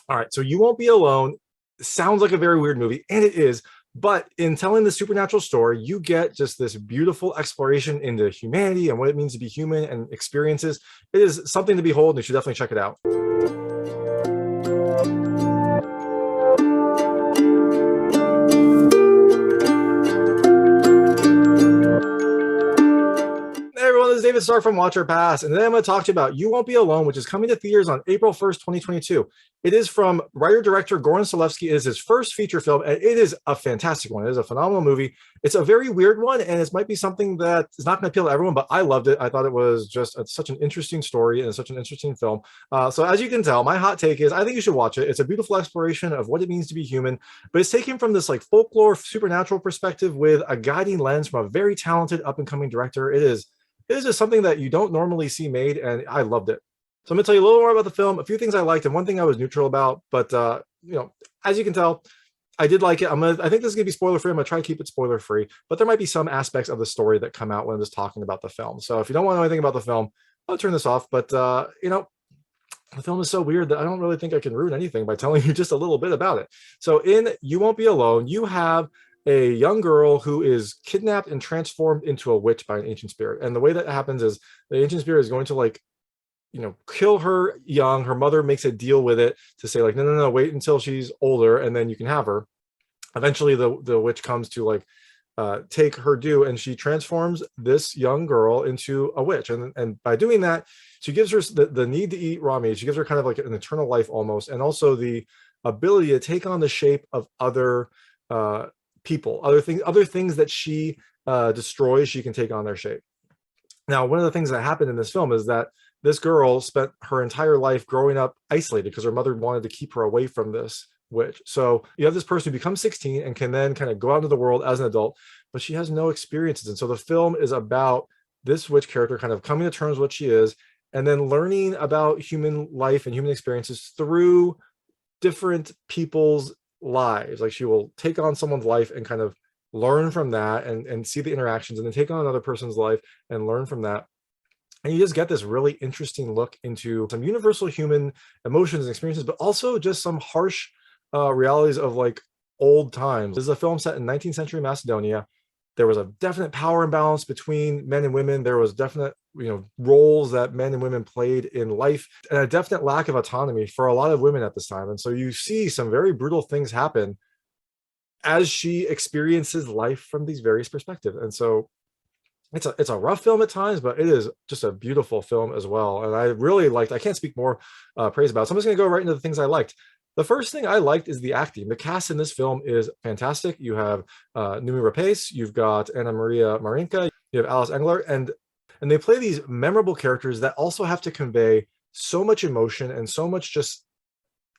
All right, so You Won't Be Alone sounds like a very weird movie, and it is. But in telling the supernatural story, you get just this beautiful exploration into humanity and what it means to be human and experiences. It is something to behold, and you should definitely check it out. Hey everyone, this is David Stark from Watch or Pass, and today I'm going to talk to you about You Won't Be Alone, which is coming to theaters on April 1st, 2022. It is from writer-director Goran Stolevski. It is his first feature film, and it is a fantastic one. It is a phenomenal movie. It's a very weird one, and it might be something that is not going to appeal to everyone, but I loved it. I thought it was just such an interesting story and such an interesting film. So as you can tell, my hot take is I think you should watch it. It's a beautiful exploration of what it means to be human, but it's taken from this like folklore, supernatural perspective with a guiding lens from a very talented up-and-coming director. It is just something that you don't normally see made, and I loved it. So I'm going to tell you a little more about the film, a few things I liked, and one thing I was neutral about. But as you can tell, I did like it. I think this is going to be spoiler free. I'm going to try to keep it spoiler free, but there might be some aspects of the story that come out when I'm just talking about the film. So if you don't want to know anything about the film, I'll turn this off. But the film is so weird that I don't really think I can ruin anything by telling you just a little bit about it. So in You Won't Be Alone, you have a young girl who is kidnapped and transformed into a witch by an ancient spirit. And the way that happens is the ancient spirit is going to kill her young. Her mother makes a deal with it to say like, no, wait until she's older and then you can have her. Eventually the witch comes to take her due, and she transforms this young girl into a witch. And by doing that, she gives her the need to eat raw meat. She gives her kind of like an eternal life almost, and also the ability to take on the shape of other people, other things that she destroys, she can take on their shape. Now, one of the things that happened in this film is that this girl spent her entire life growing up isolated because her mother wanted to keep her away from this witch. So you have this person who becomes 16 and can then kind of go out into the world as an adult, but she has no experiences. And so the film is about this witch character kind of coming to terms with what she is, and then learning about human life and human experiences through different people's lives. Like she will take on someone's life and kind of learn from that and see the interactions, and then take on another person's life and learn from that. And you just get this really interesting look into some universal human emotions and experiences, but also just some harsh realities of like old times. This is a film set in 19th century Macedonia. There was a definite power imbalance between men and women. There was definite, roles that men and women played in life, and a definite lack of autonomy for a lot of women at this time. And so you see some very brutal things happen as she experiences life from these various perspectives. And so it's a rough film at times, but it is just a beautiful film as well. And I really liked, I can't speak more praise about it. So I'm just going to go right into the things I liked. The first thing I liked is the acting. The cast in this film is fantastic. You have Noomi Rapace, you've got Annamaria Marinca, you have Alice Englert, and they play these memorable characters that also have to convey so much emotion and so much just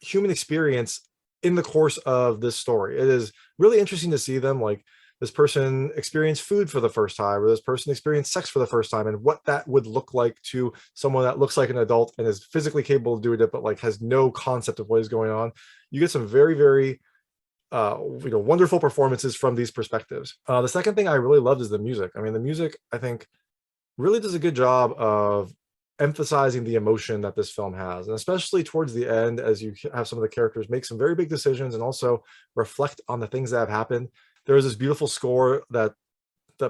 human experience in the course of this story. It is really interesting to see them, like this person experience food for the first time, or this person experience sex for the first time, and what that would look like to someone that looks like an adult and is physically capable of doing it, but like has no concept of what is going on. You get some very, very wonderful performances from these perspectives. The second thing I really loved is the music. I mean, the music, I think, really does a good job of emphasizing the emotion that this film has, and especially towards the end, as you have some of the characters make some very big decisions and also reflect on the things that have happened. There is this beautiful score that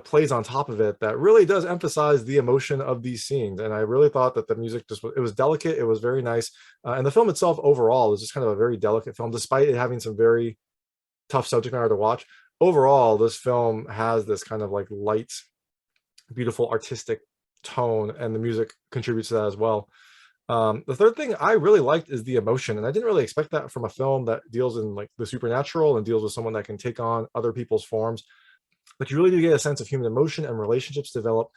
plays on top of it that really does emphasize the emotion of these scenes. And I really thought that the music it was delicate, it was very nice, and the film itself overall is just kind of a very delicate film, despite it having some very tough subject matter to watch. Overall, this film has this kind of like light, beautiful, artistic tone, and the music contributes to that as well. The third thing I really liked is the emotion, and I didn't really expect that from a film that deals in like the supernatural and deals with someone that can take on other people's forms. But you really do get a sense of human emotion and relationships develop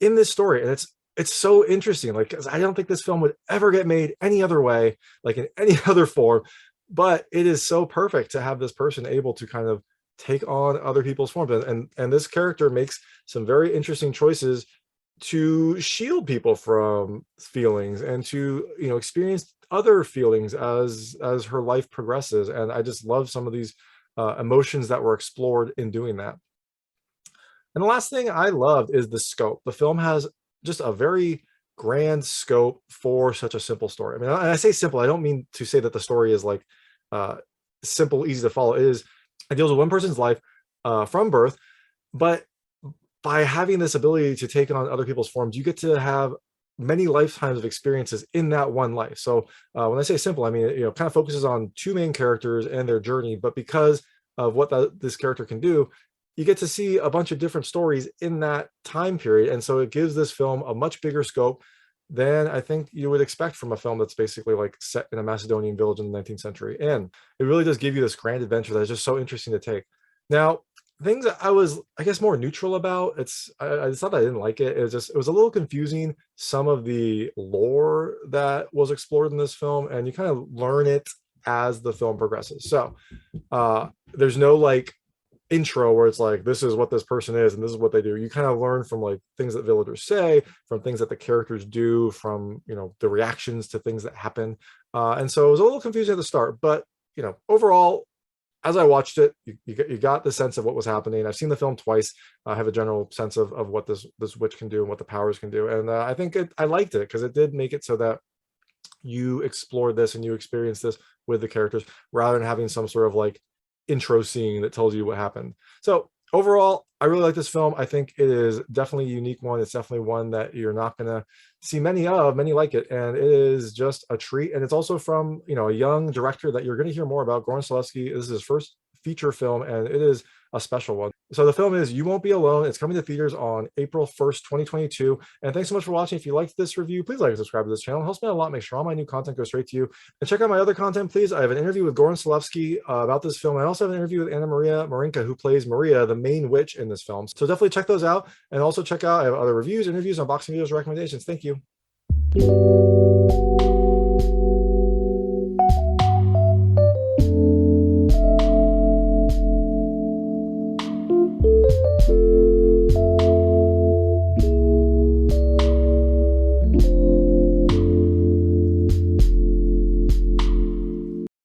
in this story, and it's so interesting. Like, 'cause I don't think this film would ever get made any other way, like in any other form. But it is so perfect to have this person able to kind of take on other people's forms, and this character makes some very interesting choices to shield people from feelings and to experience other feelings as her life progresses. And I just love some of these emotions that were explored in doing that. And the last thing I loved is the scope. The film has just a very grand scope for such a simple story. I mean, I say simple, I don't mean to say that the story is like simple, easy to follow. It deals with one person's life from birth, but by having this ability to take on other people's forms, you get to have many lifetimes of experiences in that one life. So when I say simple, I mean, kind of focuses on two main characters and their journey, but because of what this character can do, you get to see a bunch of different stories in that time period. And so it gives this film a much bigger scope than I think you would expect from a film that's basically like set in a Macedonian village in the 19th century. And it really does give you this grand adventure that is just so interesting to take. Now, things that I was, I guess, more neutral about, it's not that I didn't like it. It was a little confusing, some of the lore that was explored in this film, and you kind of learn it as the film progresses. So there's no like intro where it's like, this is what this person is and this is what they do. You kind of learn from like things that villagers say, from things that the characters do, from the reactions to things that happen. And so it was a little confusing at the start, but overall, as I watched it, you got the sense of what was happening. I've seen the film twice. I have a general sense of what this witch can do and what the powers can do. And I think I liked it because it did make it so that you explored this and you experienced this with the characters rather than having some sort of like intro scene that tells you what happened. So overall, I really like this film. I think it is definitely a unique one. It's definitely one that you're not going to see many like it. And it is just a treat. And it's also from, a young director that you're going to hear more about, Goran Stolevski. This is his first feature film, and it is a special one. So the film is You Won't Be Alone. It's coming to theaters on April 1st, 2022. And thanks so much for watching. If you liked this review, please like and subscribe to this channel. It helps me out a lot. Make sure all my new content goes straight to you. And check out my other content, please. I have an interview with Goran Stolevski about this film. I also have an interview with Annamaria Marinca, who plays Maria, the main witch in this film. So definitely check those out. And also check out, I have other reviews, interviews, unboxing videos, recommendations. Thank you.